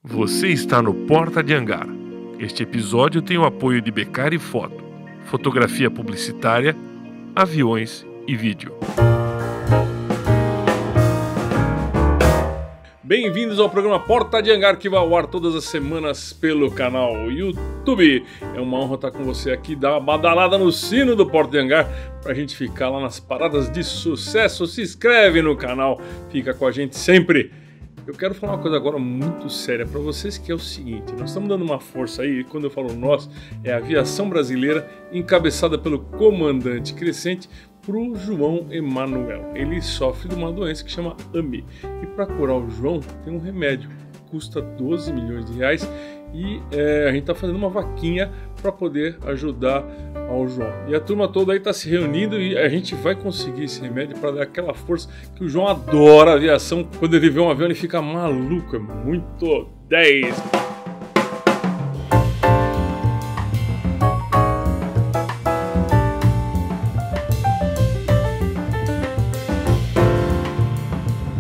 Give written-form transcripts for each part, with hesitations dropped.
Você está no Porta de Hangar. Este episódio tem o apoio de Beccari Foto, fotografia publicitária, aviões e vídeo. Bem-vindos ao programa Porta de Hangar, que vai ao ar todas as semanas pelo canal YouTube. É uma honra estar com você aqui, dar uma badalada no sino do Porta de Hangar pra gente ficar lá nas paradas de sucesso. Se inscreve no canal, fica com a gente sempre. Eu quero falar uma coisa agora muito séria para vocês, que é o seguinte: nós estamos dando uma força aí, e quando eu falo nós, é a aviação brasileira, encabeçada pelo comandante Crescente, pro João Emanuel. Ele sofre de uma doença que chama AME. E para curar o João, tem um remédio, custa 12 milhões de reais, e a gente está fazendo uma vaquinha para poder ajudar ao João. E a turma toda aí está se reunindo e a gente vai conseguir esse remédio para dar aquela força que o João adora a aviação. Quando ele vê um avião ele fica maluco, é muito 10.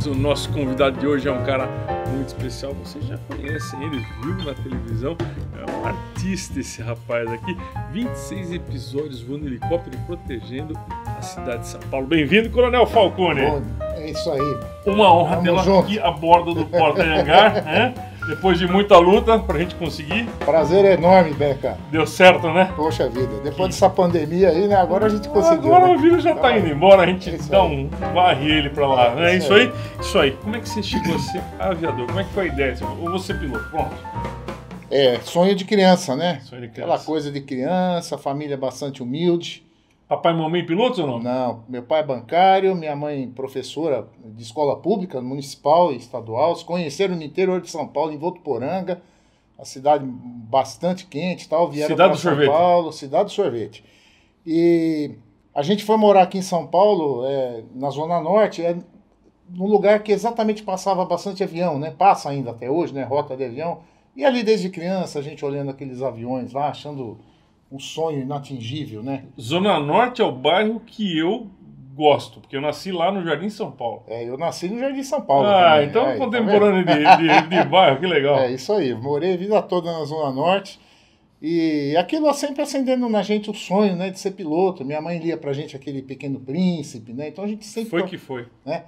O nosso convidado de hoje é um cara muito especial, vocês já conhecem ele, viu na televisão, é um artista esse rapaz aqui, 26 episódios voando helicóptero protegendo a cidade de São Paulo. Bem-vindo, Coronel Falcone. Bom, é isso aí. Uma honra tê-lo aqui a bordo do Porta de Hangar, né? Depois de muita luta pra gente conseguir. Prazer enorme, Beca. Deu certo, né? Poxa vida, depois dessa pandemia aí, né? Agora a gente conseguiu. Agora né? o vírus já tá indo embora, a gente dá aí. varre ele pra lá, né? Isso Isso aí. Como é que você chegou a ser aviador? Como é que foi a ideia? Ou você piloto? Pronto. É, sonho de criança, né? Sonho de criança. Aquela coisa de criança, família bastante humilde. Papai e mamãe pilotos ou não? Não, meu pai é bancário, minha mãe professora de escola pública, municipal e estadual. Se conheceram no interior de São Paulo, em Votuporanga, a cidade bastante quente e tal. Vieram para São Paulo, cidade do sorvete. E a gente foi morar aqui em São Paulo, na Zona Norte, num lugar que exatamente passava bastante avião, né? Passa ainda até hoje, né? Rota de avião. E ali desde criança, a gente olhando aqueles aviões lá, achando um sonho inatingível, né? Zona Norte é o bairro que eu gosto, porque eu nasci lá no Jardim São Paulo. Eu nasci no Jardim São Paulo. Também. Então contemporâneo de bairro, que legal. É isso aí, morei a vida toda na Zona Norte. E aquilo sempre acendendo na gente o sonho, né, de ser piloto. Minha mãe lia pra gente aquele Pequeno Príncipe, né? Então a gente sempre... Foi. Né?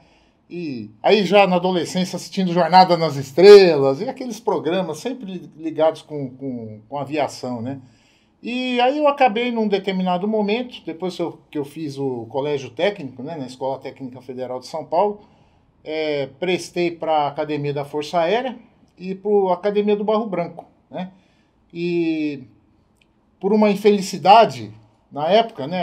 E aí já na adolescência assistindo Jornada nas Estrelas e aqueles programas sempre ligados com aviação, né? E aí eu acabei num determinado momento, depois que eu fiz o colégio técnico, né, na Escola Técnica Federal de São Paulo, prestei para a Academia da Força Aérea e para a Academia do Barro Branco, né? E por uma infelicidade, na época, né,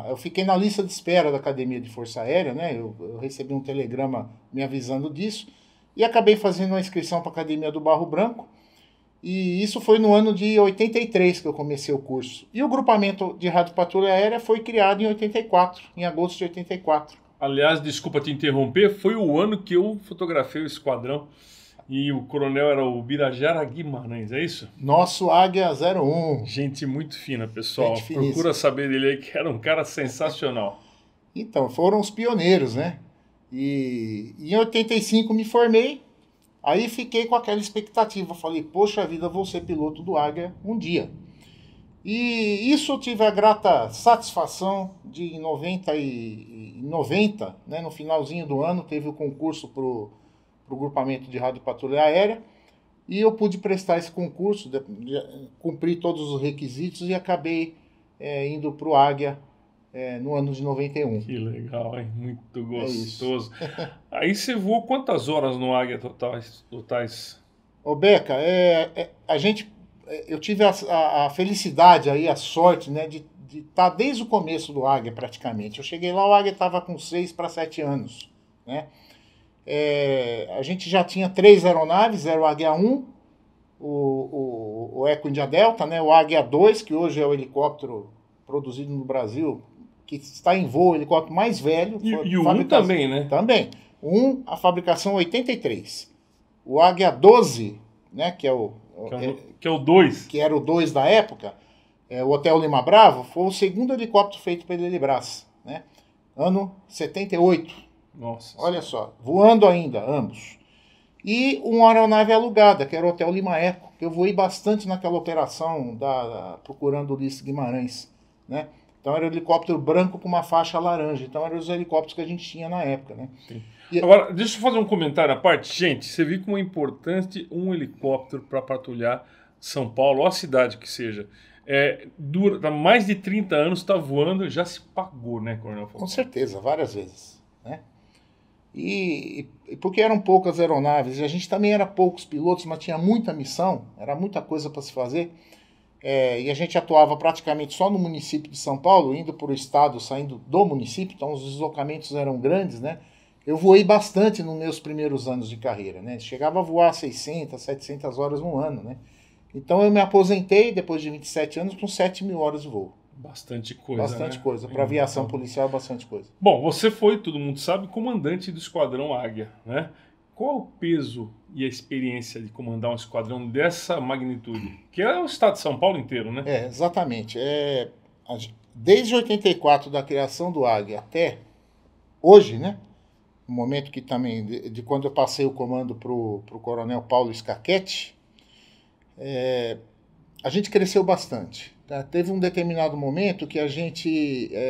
eu fiquei na lista de espera da Academia de Força Aérea, né? Eu recebi um telegrama me avisando disso e acabei fazendo uma inscrição para a Academia do Barro Branco. E isso foi no ano de 83 que eu comecei o curso. E o grupamento de rádio patrulha aérea foi criado em 84, em agosto de 84. Aliás, desculpa te interromper, foi o ano que eu fotografei o esquadrão e o coronel era o Birajara Guimarães, é isso? Nosso Águia 01. Gente muito fina, pessoal. Gente Procura saber dele aí, que era um cara sensacional. Então, foram os pioneiros, né? E em 85 me formei. Aí fiquei com aquela expectativa, falei, poxa vida, vou ser piloto do Águia um dia. E isso eu tive a grata satisfação de em 90, né, no finalzinho do ano, teve o concurso para o grupamento de rádio patrulha aérea, e eu pude prestar esse concurso, cumpri todos os requisitos e acabei indo para o Águia no ano de 91. Que legal, hein? Muito gostoso. Aí você voou quantas horas no Águia totais? Ô Beca, eu tive a felicidade, aí, a sorte, né, de estar desde o começo do Águia praticamente. Eu cheguei lá, o Águia estava com 6 para 7 anos. Né? A gente já tinha 3 aeronaves, era o Águia 1, o Eco India Delta, né, o Águia 2, que hoje é o helicóptero produzido no Brasil, que está em voo, o helicóptero mais velho. E o 1 também, né? Também. A fabricação 83. O Águia 12, né, que é o 2. Que era o 2 da época, o Hotel Lima Bravo, foi o segundo helicóptero feito pela Elebrás, né? Ano 78. Nossa. Olha só, voando ainda, ambos. e uma aeronave alugada, que era o Hotel Lima Eco, que eu voei bastante naquela operação procurando o Ulisses Guimarães, né? Então era um helicóptero branco com uma faixa laranja. Então eram os helicópteros que a gente tinha na época, né? Agora, deixa eu fazer um comentário à parte. Gente, você viu como é importante um helicóptero para patrulhar São Paulo, ou a cidade que seja. Há mais de 30 anos está voando, já se pagou, né, Coronel Falcão? Com certeza, várias vezes, né? E porque eram poucas aeronaves, e a gente também era poucos pilotos, mas tinha muita missão, era muita coisa para se fazer. E a gente atuava praticamente só no município de São Paulo, indo para o estado, saindo do município, então os deslocamentos eram grandes, né? Eu voei bastante nos meus primeiros anos de carreira, né? Chegava a voar 600, 700 horas no ano, né? Então eu me aposentei depois de 27 anos com 7.000 horas de voo. Bastante coisa, Bastante coisa. Para aviação policial é bastante coisa. Bom, você foi, todo mundo sabe, comandante do Esquadrão Águia, né? Qual o peso e a experiência de comandar um esquadrão dessa magnitude? Que é o estado de São Paulo inteiro, né? Exatamente. Desde 84, da criação do Águia até hoje, né? No momento que também, de quando eu passei o comando para o Coronel Paulo Scachetti, a gente cresceu bastante. Tá? Teve um determinado momento que a gente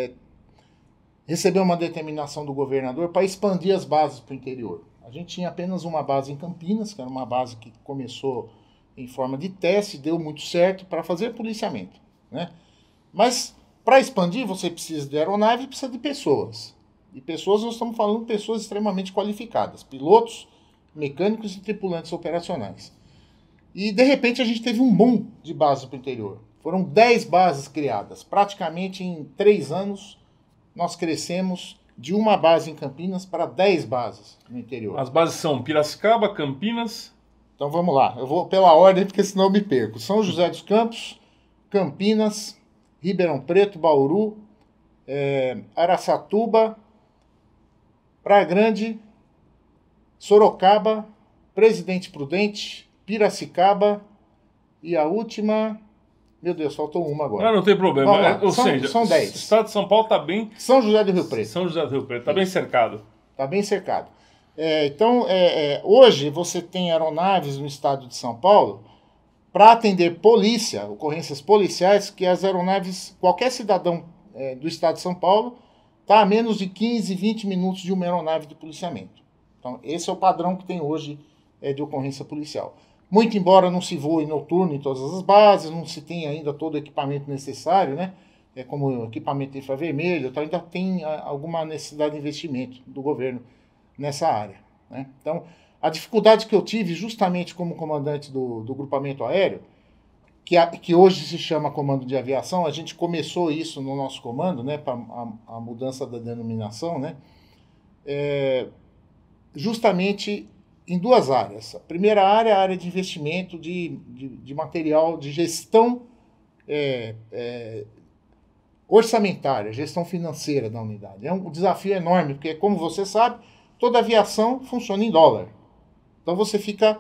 recebeu uma determinação do governador para expandir as bases para o interior. A gente tinha apenas uma base em Campinas, que era uma base que começou em forma de teste, deu muito certo para fazer policiamento, né? Mas para expandir você precisa de aeronave e precisa de pessoas. E pessoas, nós estamos falando de pessoas extremamente qualificadas, pilotos, mecânicos e tripulantes operacionais. E de repente a gente teve um boom de bases para o interior. Foram 10 bases criadas. Praticamente em 3 anos nós crescemos de uma base em Campinas para 10 bases no interior. As bases são Piracicaba, Campinas... Então vamos lá, eu vou pela ordem porque senão eu me perco. São José dos Campos, Campinas, Ribeirão Preto, Bauru, Araçatuba, Praia Grande, Sorocaba, Presidente Prudente, Piracicaba e a última... Meu Deus, faltou uma agora. Não tem problema. Ou seja, são 10. O estado de São Paulo está bem... São José do Rio Preto. São José do Rio Preto, está bem cercado. Está bem cercado. Então, hoje você tem aeronaves no estado de São Paulo para atender polícia, ocorrências policiais, que as aeronaves, qualquer cidadão do estado de São Paulo, está a menos de 15, 20 minutos de uma aeronave de policiamento. Então, esse é o padrão que tem hoje de ocorrência policial. Muito embora não se voe noturno em todas as bases, não se tem ainda todo o equipamento necessário, né? Como equipamento infravermelho, então ainda tem alguma necessidade de investimento do governo nessa área, né? Então, a dificuldade que eu tive justamente como comandante do grupamento aéreo, que hoje se chama Comando de Aviação, a gente começou isso no nosso comando, né, para a mudança da denominação, né? Justamente em 2 áreas. A primeira área é a área de investimento de material de gestão orçamentária, gestão financeira da unidade. É um desafio enorme, porque, como você sabe, toda aviação funciona em dólar. Então você fica...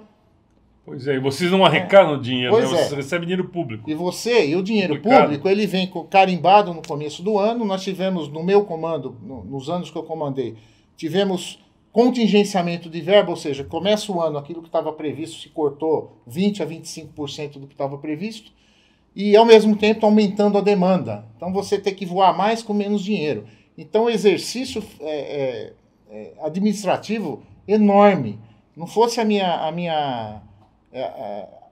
Pois é, e vocês não arrecadam dinheiro, né? Vocês é. recebem dinheiro público. E o dinheiro público, ele vem carimbado no começo do ano. Nós tivemos, no meu comando, nos anos que eu comandei, tivemos contingenciamento de verba, ou seja, começa o ano, aquilo que estava previsto se cortou 20% a 25% do que estava previsto, e ao mesmo tempo aumentando a demanda. Então você tem que voar mais com menos dinheiro. Então o exercício administrativo enorme. Não fosse a minha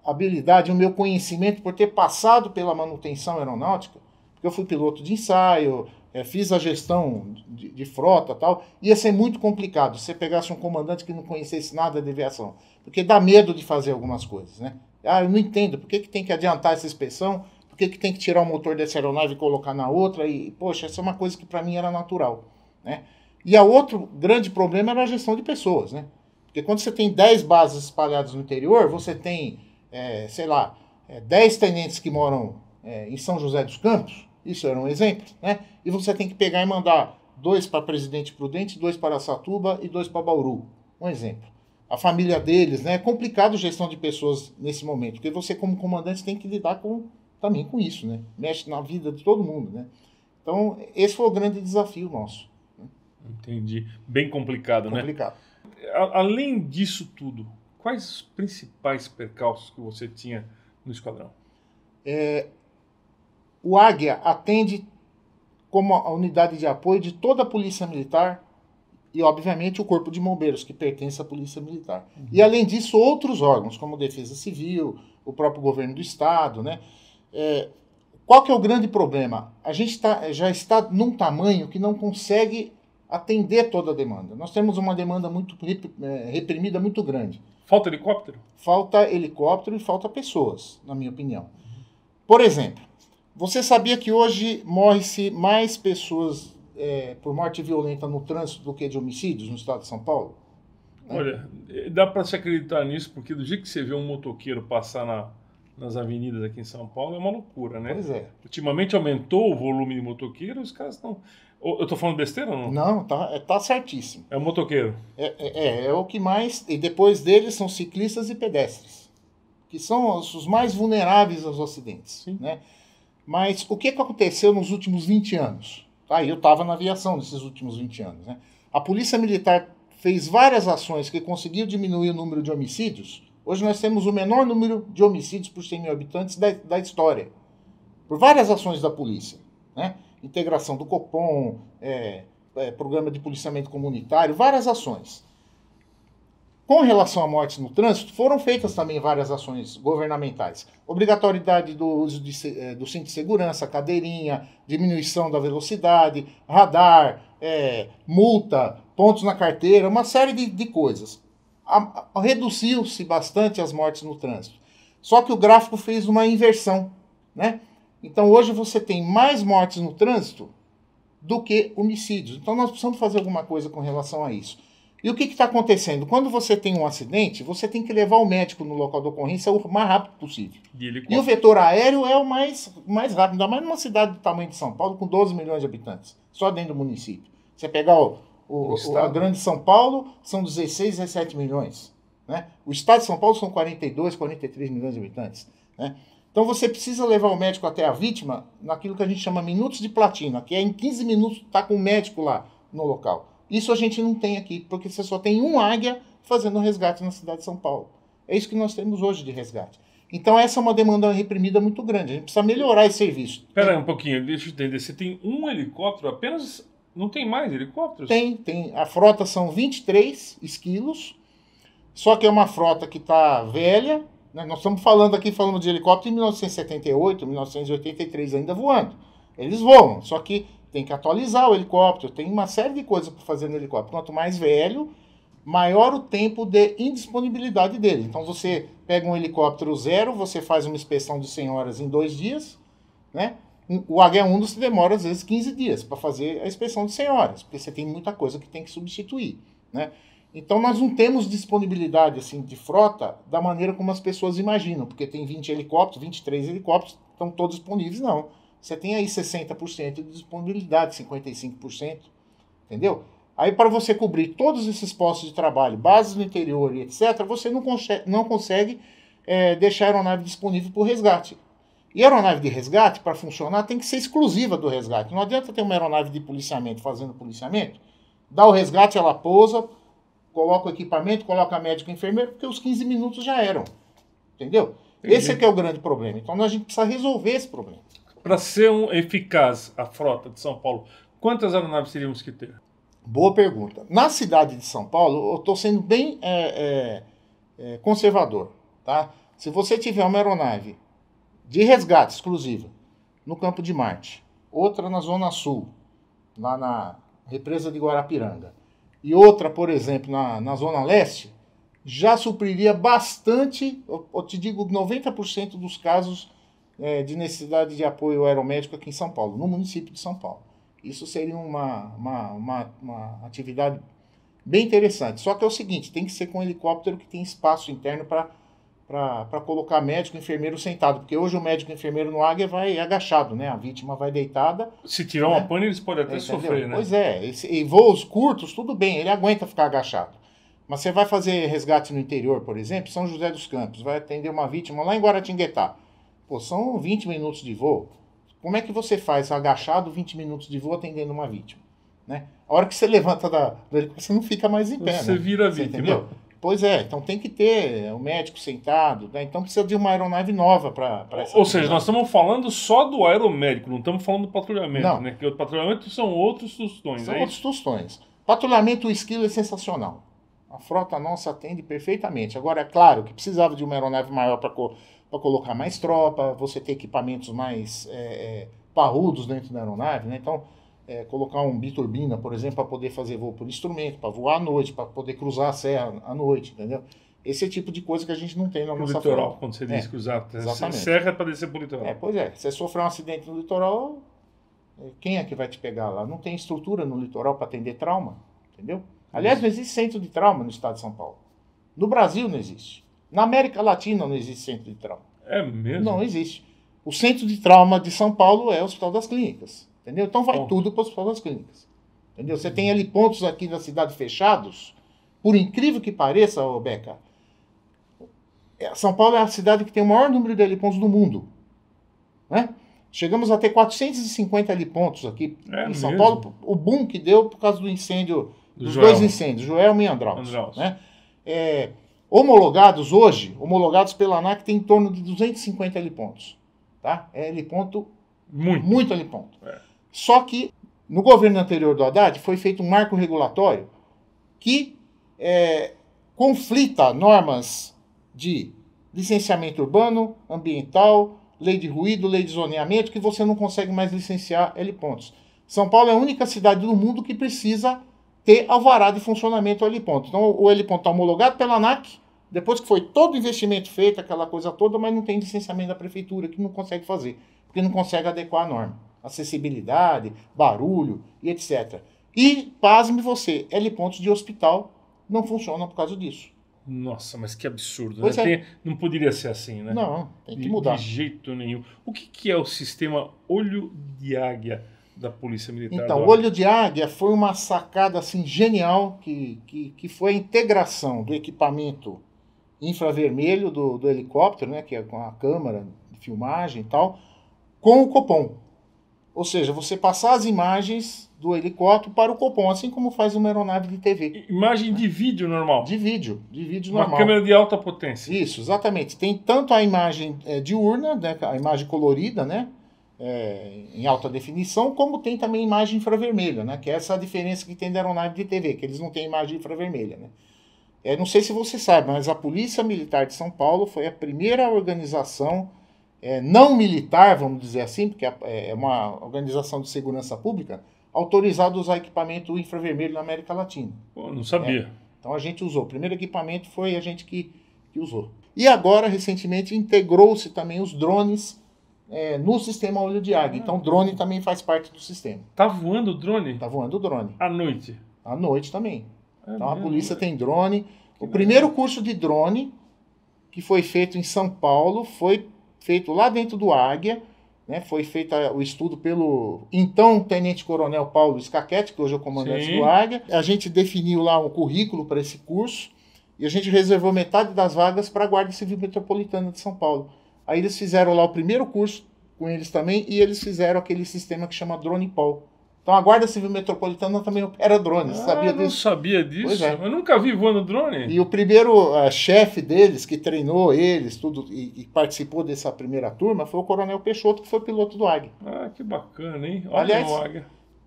habilidade, o meu conhecimento por ter passado pela manutenção aeronáutica, porque eu fui piloto de ensaio, fiz a gestão de frota e tal, ia ser muito complicado se você pegasse um comandante que não conhecesse nada de aviação, porque dá medo de fazer algumas coisas, né? Eu não entendo, por que tem que adiantar essa inspeção, por que tem que tirar o motor dessa aeronave e colocar na outra, e, poxa, essa é uma coisa que para mim era natural, né? E o outro grande problema era a gestão de pessoas, né? Porque quando você tem 10 bases espalhadas no interior, você tem, 10 tenentes que moram em São José dos Campos, isso era um exemplo, né? E você tem que pegar e mandar 2 para Presidente Prudente, 2 para Araçatuba e 2 para Bauru. Um exemplo. A família deles, né? É complicado gestão de pessoas nesse momento, porque você, como comandante, tem que lidar também com isso, né? Mexe na vida de todo mundo, né? Então, esse foi o grande desafio nosso. Entendi. Bem complicado, né? Complicado. Além disso tudo, quais os principais percalços que você tinha no esquadrão? O Águia atende como a unidade de apoio de toda a Polícia Militar e, obviamente, o Corpo de Bombeiros, que pertence à Polícia Militar. E, além disso, outros órgãos, como Defesa Civil, o próprio Governo do Estado, né? Qual que é o grande problema? A gente já está num tamanho que não consegue atender toda a demanda. Nós temos uma demanda muito reprimida, muito grande. Falta helicóptero? Falta helicóptero e falta pessoas, na minha opinião. Por exemplo, você sabia que hoje morre-se mais pessoas por morte violenta no trânsito do que de homicídios no estado de São Paulo? Olha, dá para se acreditar nisso, porque do jeito que você vê um motoqueiro passar nas avenidas aqui em São Paulo, é uma loucura, né? Pois é. Ultimamente aumentou o volume de motoqueiros, os caras estão... Eu estou falando besteira ou não? Não, tá certíssimo. É o motoqueiro. É o que mais... E depois deles são ciclistas e pedestres, que são os mais vulneráveis aos acidentes. Sim. Né? Mas o que aconteceu nos últimos 20 anos? Eu estava na aviação nesses últimos 20 anos. Né? A Polícia Militar fez várias ações que conseguiu diminuir o número de homicídios. Hoje nós temos o menor número de homicídios por 100 mil habitantes da história. Por várias ações da polícia. Né? Integração do Copom, programa de policiamento comunitário, várias ações. Com relação à morte no trânsito, foram feitas também várias ações governamentais. Obrigatoriedade do uso do cinto de segurança, cadeirinha, diminuição da velocidade, radar, multa, pontos na carteira, uma série de coisas. Reduziu-se bastante as mortes no trânsito. Só que o gráfico fez uma inversão, né? Então hoje você tem mais mortes no trânsito do que homicídios. Então nós precisamos fazer alguma coisa com relação a isso. E o que está acontecendo? Quando você tem um acidente, você tem que levar o médico no local da ocorrência o mais rápido possível. E o vetor aéreo é o mais rápido, ainda mais numa cidade do tamanho de São Paulo, com 12 milhões de habitantes, só dentro do município. Você pegar a grande São Paulo, são 16, 17 milhões. Né? O estado de São Paulo são 42, 43 milhões de habitantes. Né? Então você precisa levar o médico até a vítima naquilo que a gente chama minutos de platina, que é em 15 minutos estar com o médico lá no local. Isso a gente não tem aqui, porque você só tem um Águia fazendo resgate na cidade de São Paulo. É isso que nós temos hoje de resgate. Então essa é uma demanda reprimida muito grande. A gente precisa melhorar esse serviço. Espera aí um pouquinho, deixa eu entender. Você tem um helicóptero apenas? Não tem mais helicópteros? Tem. A frota são 23 esquilos, só que é uma frota que está velha. Né? Nós estamos falando de helicóptero em 1978, 1983 ainda voando. Eles voam, só que tem que atualizar o helicóptero, tem uma série de coisas para fazer no helicóptero. Quanto mais velho, maior o tempo de indisponibilidade dele. Então você pega um helicóptero zero, você faz uma inspeção de 100 horas em 2 dias, né? O H1 você demora às vezes 15 dias para fazer a inspeção de 100 horas, porque você tem muita coisa que tem que substituir, né? Então nós não temos disponibilidade assim de frota da maneira como as pessoas imaginam, porque tem 20 helicópteros, 23 helicópteros, estão todos disponíveis, não. Você tem aí 60% de disponibilidade, 55%, entendeu? Aí para você cobrir todos esses postos de trabalho, bases no interior e etc., você não consegue deixar a aeronave disponível para o resgate. E a aeronave de resgate, para funcionar, tem que ser exclusiva do resgate. Não adianta ter uma aeronave de policiamento fazendo policiamento, dá o resgate, ela pousa, coloca o equipamento, coloca médico e enfermeiro, porque os 15 minutos já eram, entendeu? Entendi. Esse é que é o grande problema. Então a gente precisa resolver esse problema. Para ser eficaz a frota de São Paulo, quantas aeronaves teríamos que ter? Boa pergunta. Na cidade de São Paulo, eu estou sendo bem conservador. Tá? Se você tiver uma aeronave de resgate exclusiva no Campo de Marte, outra na Zona Sul, lá na represa de Guarapiranga, e outra, por exemplo, na Zona Leste, já supriria bastante, eu te digo, 90% dos casos de necessidade de apoio aeromédico aqui em São Paulo, no município de São Paulo. Isso seria uma atividade bem interessante. Só que é o seguinte, tem que ser com um helicóptero que tem espaço interno para colocar médico e enfermeiro sentado, porque hoje o médico e enfermeiro no Águia vai agachado, né? A vítima vai deitada. Se tiver uma pane, eles podem até sofrer, né? Pois é, e voos curtos, tudo bem, ele aguenta ficar agachado. Mas você vai fazer resgate no interior, por exemplo, São José dos Campos, vai atender uma vítima lá em Guaratinguetá. Pô, são 20 minutos de voo. Como é que você faz agachado 20 minutos de voo atendendo uma vítima? Né? A hora que você levanta do helicóptero, você não fica mais em pé. Você vira a vítima. Entendeu? Pois é, então tem que ter o médico sentado, né? Então precisa de uma aeronave nova para essa. Ou seja, nós estamos falando só do aeromédico, não estamos falando do patrulhamento, Não. né? Porque o patrulhamento são outros tostões, São é outros isso? tostões. Patrulhamento, o esquilo é sensacional. A frota nossa atende perfeitamente. Agora, é claro que precisava de uma aeronave maior para colocar mais tropa, você ter equipamentos mais parrudos dentro da aeronave, né? Então, colocar um biturbina, por exemplo, para poder fazer voo por instrumento, para voar à noite, para poder cruzar a serra à noite, entendeu? Esse é o tipo de coisa que a gente não tem na nossa litoral, frota. quando você diz cruzar exatamente. serra para descer para o litoral. Pois é, se você sofrer um acidente no litoral, quem é que vai te pegar lá? Não tem estrutura no litoral para atender trauma, entendeu? Aliás, não existe centro de trauma no estado de São Paulo. No Brasil não existe. Na América Latina não existe centro de trauma. É mesmo? Não existe. O centro de trauma de São Paulo é o Hospital das Clínicas. Entendeu? Então vai tudo para o Hospital das Clínicas. Entendeu? Você tem ali pontos aqui da cidade fechados, por incrível que pareça, Beca, São Paulo é a cidade que tem o maior número de helipontos do mundo. Né? Chegamos a ter 450 helipontos aqui em São mesmo? Paulo. O boom que deu por causa do incêndio, dos Joelma. dois incêndios, Joelma e Andraus. Andraus. Né? Homologados hoje, homologados pela ANAC, tem em torno de 250 helipontos. Tá? É heliponto, muito heliponto. Só que no governo anterior do Haddad foi feito um marco regulatório que conflita normas de licenciamento urbano, ambiental, lei de ruído, lei de zoneamento, que você não consegue mais licenciar helipontos. São Paulo é a única cidade do mundo que precisa ter alvará de funcionamento ao heliponto. Então o heliponto está homologado pela ANAC, depois que foi todo o investimento feito, aquela coisa toda, mas não tem licenciamento da prefeitura, que não consegue fazer, porque não consegue adequar a norma. Acessibilidade, barulho e etc. E, pasme você, helipontos de hospital não funcionam por causa disso. Nossa, mas que absurdo. Pois Né? Não poderia ser assim, né? Não, tem que mudar. De jeito nenhum. O que é o sistema Olho de Águia da Polícia Militar? Então, o Olho de Águia foi uma sacada assim, genial, que foi a integração do equipamento infravermelho do helicóptero, né, que é com a câmera de filmagem e tal, com o Copom. Ou seja, você passar as imagens do helicóptero para o Copom, assim como faz uma aeronave de TV. Imagem de vídeo normal? De vídeo uma normal. Uma câmera de alta potência. Isso, exatamente. Tem tanto a imagem diurna, né, a imagem colorida, né, em alta definição, como tem também imagem infravermelha, né, que é essa a diferença que tem da aeronave de TV, que eles não têm imagem infravermelha, né. Não sei se você sabe, mas a Polícia Militar de São Paulo foi a primeira organização não militar, vamos dizer assim, porque é uma organização de segurança pública, autorizada a usar equipamento infravermelho na América Latina. Pô, não sabia. Então a gente usou. O primeiro equipamento foi a gente que usou. E agora, recentemente, integrou-se também os drones no sistema Olho de Águia. Então o drone também faz parte do sistema. Tá voando o drone? Tá voando o drone. À noite? À noite também. Então a polícia tem drone. Que primeiro curso de drone que foi feito em São Paulo foi feito lá dentro do Águia, né? Foi feito o estudo pelo então Tenente-Coronel Paulo Scachetti, que hoje é o comandante do Águia. A gente definiu lá um currículo para esse curso e a gente reservou metade das vagas para a Guarda Civil Metropolitana de São Paulo. Aí eles fizeram lá o primeiro curso com eles também e eles fizeram aquele sistema que chama Drone Pol. Então a Guarda Civil Metropolitana também opera drones, sabia disso? Não sabia disso, Pois é. Eu nunca vi voando drone. E o primeiro chefe deles, que treinou eles tudo e participou dessa primeira turma, foi o Coronel Peixoto, que foi piloto do Águia. Ah, que bacana, hein? Olha, aliás, o Águia.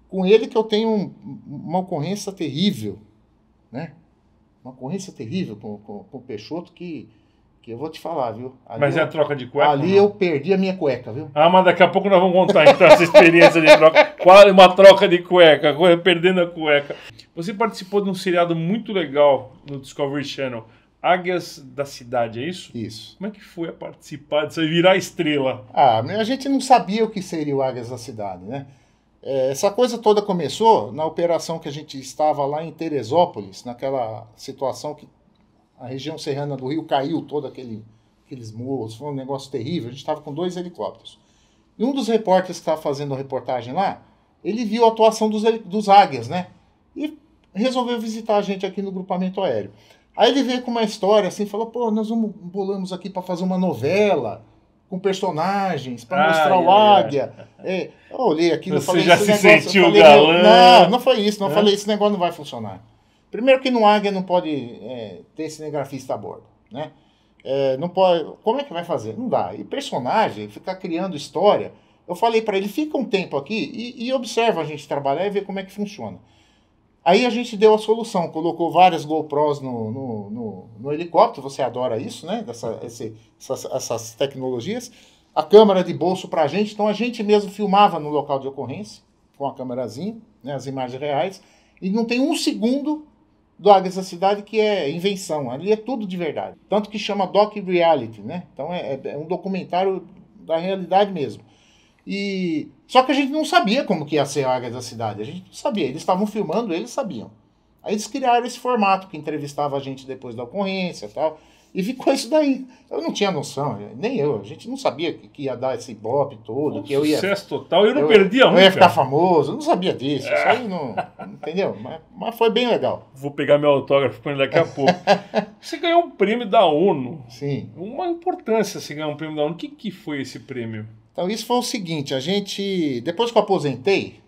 Com ele que eu tenho uma ocorrência terrível, né? Uma ocorrência terrível com o Peixoto que eu vou te falar, viu? Ali mas é a troca de cueca? Ali eu perdi a minha cueca, viu? Ah, mas daqui a pouco nós vamos contar então essa experiência de troca. Quase uma troca de cueca, perdendo a cueca. Você participou de um seriado muito legal no Discovery Channel, Águias da Cidade, é isso? Isso. Como é que foi a participar disso, virar estrela? A gente não sabia o que seria o Águias da Cidade, né? Essa coisa toda começou na operação que a gente estava lá em Teresópolis, naquela situação que a região serrana do Rio caiu, todos aqueles morros, foi um negócio terrível. A gente estava com 2 helicópteros. E um dos repórteres que estava fazendo a reportagem lá, ele viu a atuação dos águias, né? E resolveu visitar a gente aqui no grupamento aéreo. Aí ele veio com uma história assim, falou, pô, nós bolamos aqui para fazer uma novela com personagens, para mostrar o águia. Eu olhei aquilo e falei... Você já se sentiu falei, galã? Não foi isso. Não falei, esse negócio não vai funcionar. Primeiro que no Águia não pode ter cinegrafista a bordo, né? Não pode, como é que vai fazer? Não dá. E personagem, ficar criando história. Eu falei para ele, fica um tempo aqui e observa a gente trabalhar e ver como é que funciona. Aí a gente deu a solução, colocou várias GoPros no helicóptero, você adora isso, né? Essas tecnologias. A câmera de bolso para a gente, então a gente mesmo filmava no local de ocorrência, com a câmerazinha, né, as imagens reais, e não tem um segundo do Águias da Cidade que é invenção, ali é tudo de verdade. Tanto que chama Doc Reality, né? Então é um documentário da realidade mesmo. Só que a gente não sabia como que ia ser a Águias da Cidade, a gente não sabia, eles estavam filmando, eles sabiam. Aí eles criaram esse formato que entrevistava a gente depois da ocorrência e tal, e ficou isso daí. Eu não tinha noção, nem eu, a gente não sabia que ia dar esse ibope todo, que eu ia... Sucesso total, eu não perdia um, eu ia ficar famoso, eu não sabia disso, isso aí não... Entendeu? Mas foi bem legal. Vou pegar meu autógrafo para ele daqui a pouco. Você ganhou um prêmio da ONU. Sim. Uma importância você ganhar um prêmio da ONU. O que foi esse prêmio? Então isso foi o seguinte, a gente... Depois que eu aposentei,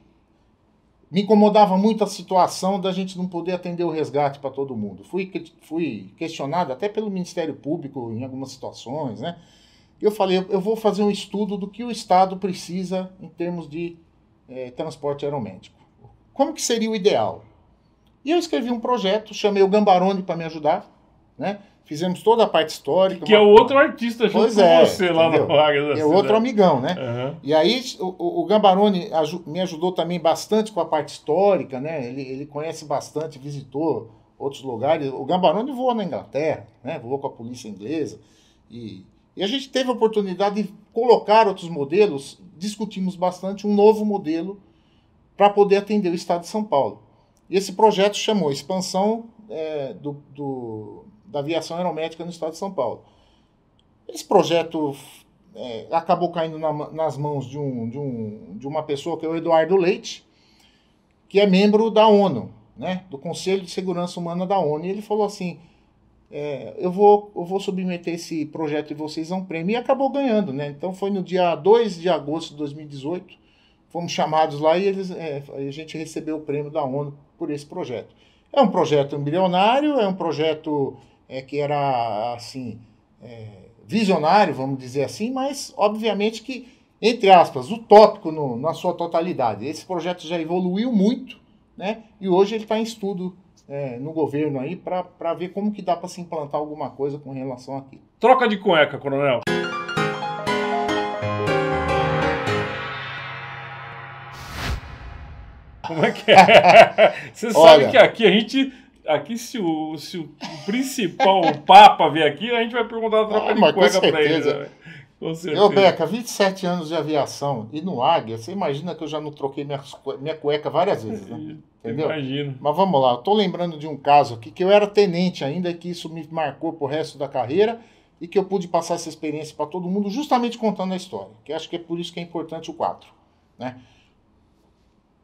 me incomodava muito a situação da gente não poder atender o resgate para todo mundo. Fui questionado até pelo Ministério Público em algumas situações, né? E eu falei, eu vou fazer um estudo do que o Estado precisa em termos de transporte aeromédico. Como que seria o ideal? E eu escrevi um projeto, chamei o Gambaroni para me ajudar, né? Fizemos toda a parte histórica. Que é o outro artista junto com você lá no Águias da Cidade. É outro amigão, né? Uhum. E aí o Gambaroni me ajudou também bastante com a parte histórica, né? Ele conhece bastante, visitou outros lugares. O Gambaroni voou na Inglaterra, né? Voou com a polícia inglesa. E a gente teve a oportunidade de colocar outros modelos, discutimos bastante um novo modelo para poder atender o Estado de São Paulo. E esse projeto chamou Expansão da Aviação Aeromédica no Estado de São Paulo. Esse projeto acabou caindo nas mãos de uma pessoa que é o Eduardo Leite, que é membro da ONU, né, do Conselho de Segurança Humana da ONU. E ele falou assim, eu vou submeter esse projeto de vocês a um prêmio. E acabou ganhando, né? Então foi no dia 2 de agosto de 2018, fomos chamados lá e a gente recebeu o prêmio da ONU por esse projeto. É um projeto embrionário, é um projeto que era, assim, visionário, vamos dizer assim, mas, obviamente, que, entre aspas, utópico na sua totalidade. Esse projeto já evoluiu muito, né? E hoje ele está em estudo no governo aí para ver como que dá para se implantar alguma coisa com relação aqui. Troca de cueca, coronel. Como é que é? Você sabe que aqui se o principal, o Papa vier aqui, a gente vai perguntar a troca de cueca para ele. Né? Com certeza. Eu, Beca, 27 anos de aviação e no Águia, você imagina que eu já não troquei minha cueca várias vezes, né? Entendeu? Imagino. Mas vamos lá, eu tô lembrando de um caso aqui que eu era tenente ainda e que isso me marcou pro resto da carreira e que eu pude passar essa experiência para todo mundo justamente contando a história, que acho que é por isso que é importante o quadro, né?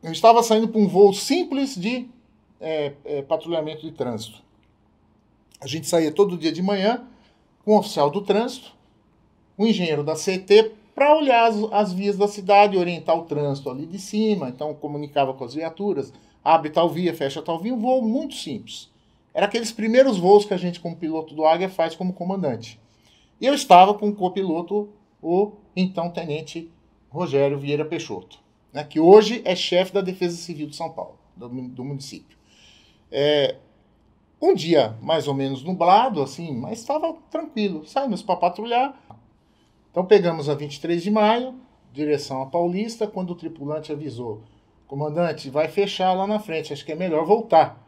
Eu estava saindo para um voo simples de patrulhamento de trânsito. A gente saía todo dia de manhã com o oficial do trânsito, o engenheiro da CT, para olhar as vias da cidade, orientar o trânsito ali de cima, então comunicava com as viaturas, abre tal via, fecha tal via, um voo muito simples. Era aqueles primeiros voos que a gente, como piloto do Águia, faz como comandante. E eu estava com o copiloto, o então tenente Rogério Vieira Peixoto, né, que hoje é chefe da Defesa Civil de São Paulo, do município. Um dia mais ou menos nublado, assim, mas estava tranquilo. Saímos para patrulhar. Então pegamos a 23 de maio, direção a Paulista, quando o tripulante avisou, comandante, vai fechar lá na frente, acho que é melhor voltar.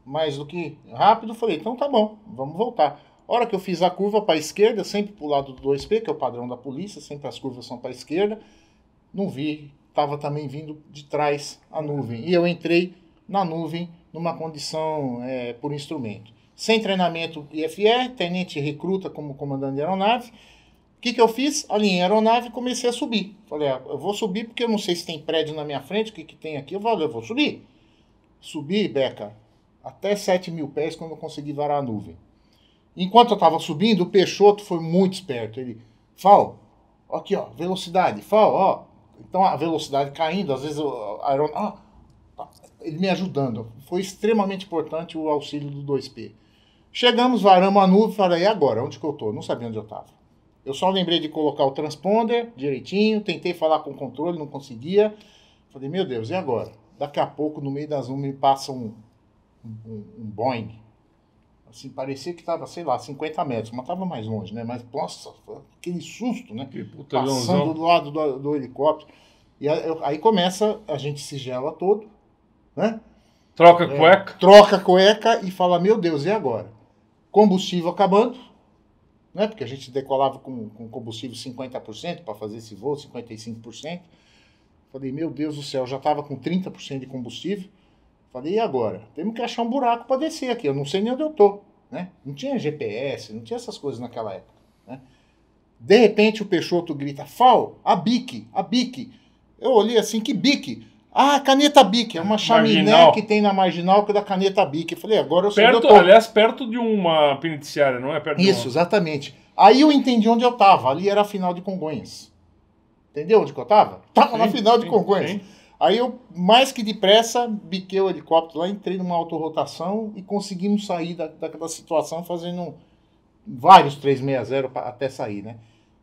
Mais do que rápido, falei, então tá bom, vamos voltar. A hora que eu fiz a curva para a esquerda, sempre para o lado do 2P, que é o padrão da polícia, sempre as curvas são para a esquerda, não vi, estava também vindo de trás a nuvem. E eu entrei na nuvem numa condição por instrumento. Sem treinamento IFR, tenente recruta como comandante de aeronave. O que eu fiz? Alinhei a aeronave e comecei a subir. Falei, eu vou subir porque eu não sei se tem prédio na minha frente, o que tem aqui. Eu vou subir. Subi, Beca, até 7.000 pés quando eu consegui varar a nuvem. Enquanto eu estava subindo, o Peixoto foi muito esperto. Ele, Fal, aqui ó, velocidade, Fal, ó. Então a velocidade caindo, às vezes a aeronave... ele me ajudando. Foi extremamente importante o auxílio do 2P. Chegamos, varamos a nuvem, falei, e agora? Onde que eu tô? Não sabia onde eu estava. Eu só lembrei de colocar o transponder direitinho, tentei falar com o controle, não conseguia. Falei, meu Deus, e agora? Daqui a pouco, no meio das nuvens, passa um Boeing. Assim, parecia que estava, sei lá, 50 metros, mas estava mais longe, né? Mas, nossa, aquele susto, né? Passando do lado do helicóptero. E aí começa, a gente se gela todo, né? Troca a cueca. Troca a cueca e fala, meu Deus, e agora? Combustível acabando, né? Porque a gente decolava com combustível 50% para fazer esse voo, 55%. Falei, meu Deus do céu, já estava com 30% de combustível. Falei, e agora? Temos que achar um buraco para descer aqui, eu não sei nem onde eu tô, né? Não tinha GPS, não tinha essas coisas naquela época, né? De repente o Peixoto grita, Fal, a Bic. Eu olhei assim, que Bic? Ah, caneta Bic, é uma chaminé que tem na Marginal que é da caneta Bic. Eu falei, agora eu sei onde eu tô. Aliás, perto de uma penitenciária, não é? Perto Isso, exatamente. Aí eu entendi onde eu tava, ali era a final de Congonhas. Entendeu onde que eu tava? Tava na final de Congonhas. Sim. Aí eu, mais que depressa, biquei o helicóptero lá, entrei numa autorrotação e conseguimos sair daquela situação fazendo vários 360 até sair, né?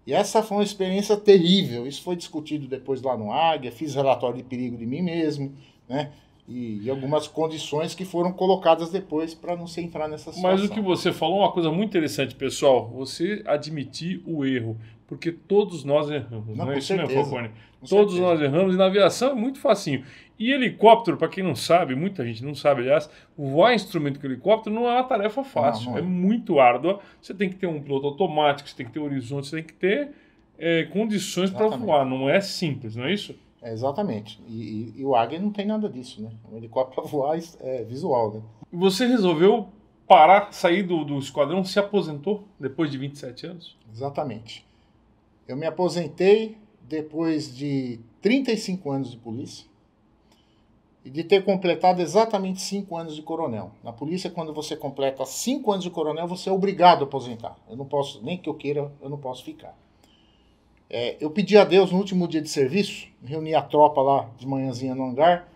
E essa foi uma experiência terrível. Isso foi discutido depois lá no Águia, fiz relatório de perigo de mim mesmo, né? E algumas condições que foram colocadas depois para não se entrar nessa situação. Mas o que você falou é uma coisa muito interessante, pessoal. Você admitir o erro, porque todos nós erramos. Não é isso, né, Falcone? Todos nós erramos e na aviação é muito facinho. E helicóptero, para quem não sabe, muita gente não sabe, aliás, voar instrumento com helicóptero não é uma tarefa fácil. Não é muito árdua. Você tem que ter um piloto automático, você tem que ter horizonte, você tem que ter condições para voar. Não é simples, não é isso? Exatamente. E o Águia não tem nada disso, né? O helicóptero para voar é visual, né? Você resolveu parar, sair do esquadrão, se aposentou depois de 27 anos? Exatamente. Eu me aposentei depois de 35 anos de polícia e de ter completado exatamente 5 anos de coronel. Na polícia, quando você completa 5 anos de coronel, você é obrigado a aposentar. Eu não posso, nem que eu queira, eu não posso ficar. Eu pedi a Deus no último dia de serviço, reuni a tropa lá de manhãzinha no hangar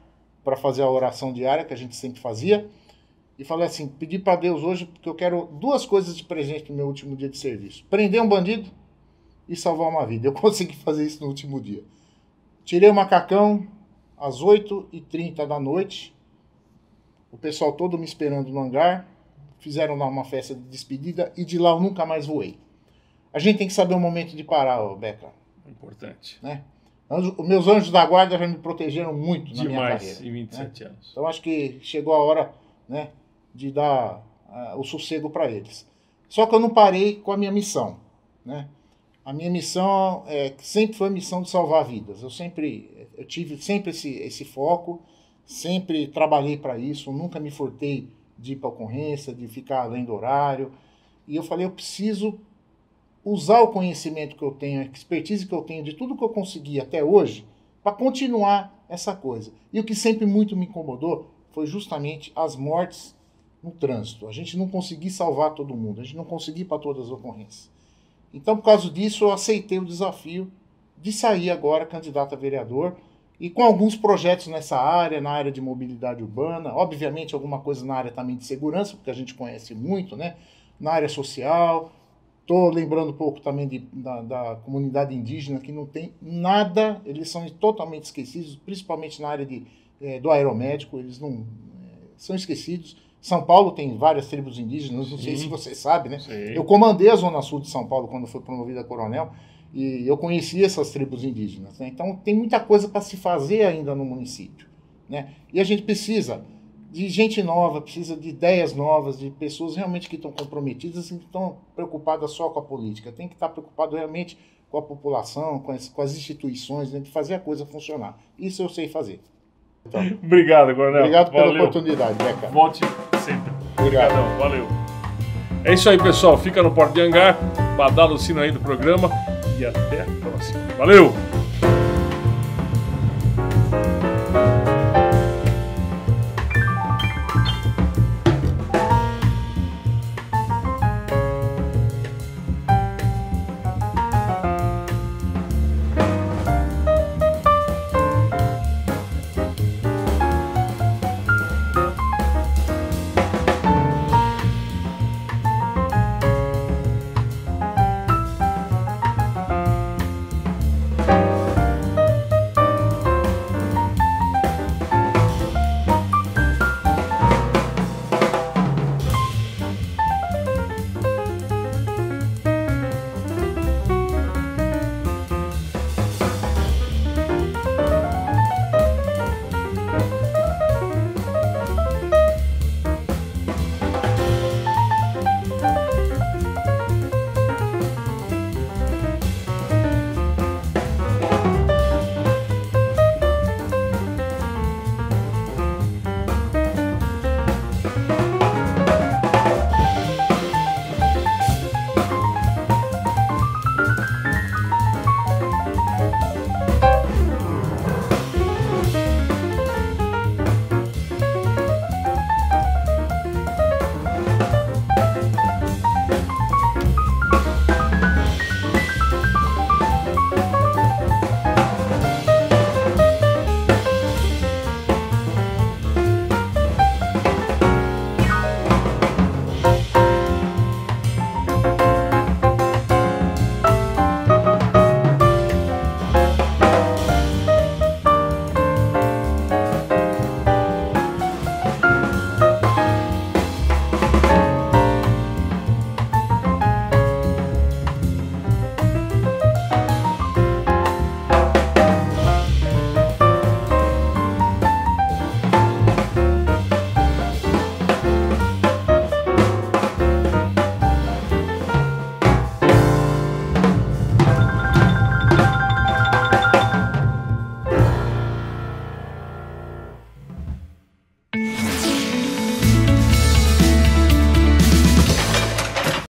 para fazer a oração diária que a gente sempre fazia e falei assim, pedi para Deus hoje porque eu quero 2 coisas de presente no meu último dia de serviço. Prender um bandido e salvar uma vida. Eu consegui fazer isso no último dia. Tirei o macacão às 8h30 da noite, o pessoal todo me esperando no hangar, fizeram lá uma festa de despedida e de lá eu nunca mais voei. A gente tem que saber o momento de parar, Beca. Importante. Né? Os meus anjos da guarda já me protegeram muito na minha carreira. Demais, em 27 anos. Então acho que chegou a hora, né, de dar o sossego para eles. Só que eu não parei com a minha missão, né? A minha missão sempre foi a missão de salvar vidas. Eu tive sempre esse foco, sempre trabalhei para isso, nunca me furtei de ir para ocorrência, de ficar além do horário. E eu falei, eu preciso usar o conhecimento que eu tenho, a expertise que eu tenho, de tudo que eu consegui até hoje, para continuar essa coisa. E o que sempre muito me incomodou foi justamente as mortes no trânsito. A gente não conseguir salvar todo mundo, a gente não conseguir ir para todas as ocorrências. Então, por causa disso, eu aceitei o desafio de sair agora candidato a vereador e com alguns projetos nessa área, na área de mobilidade urbana, obviamente alguma coisa na área também de segurança, porque a gente conhece muito, né? Na área social. Estou lembrando um pouco também da comunidade indígena, que não tem nada, eles são totalmente esquecidos, principalmente na área do aeromédico, eles não são esquecidos. São Paulo tem várias tribos indígenas, não sei se você sabe, né? Sim. Eu comandei a Zona Sul de São Paulo quando fui promovido a coronel, e eu conheci essas tribos indígenas, né? Então tem muita coisa para se fazer ainda no município, né? E a gente precisa de gente nova, precisa de ideias novas, de pessoas realmente que estão comprometidas e que estão preocupadas só com a política. Tem que estar preocupado realmente com a população, com as instituições, né, de fazer a coisa funcionar. Isso eu sei fazer. Então, obrigado, Coronel. Obrigado pela oportunidade, Beca. Volte sempre. Obrigadão, valeu. É isso aí, pessoal. Fica no Porta de Hangar, badala o sino aí do programa e até a próxima. Valeu!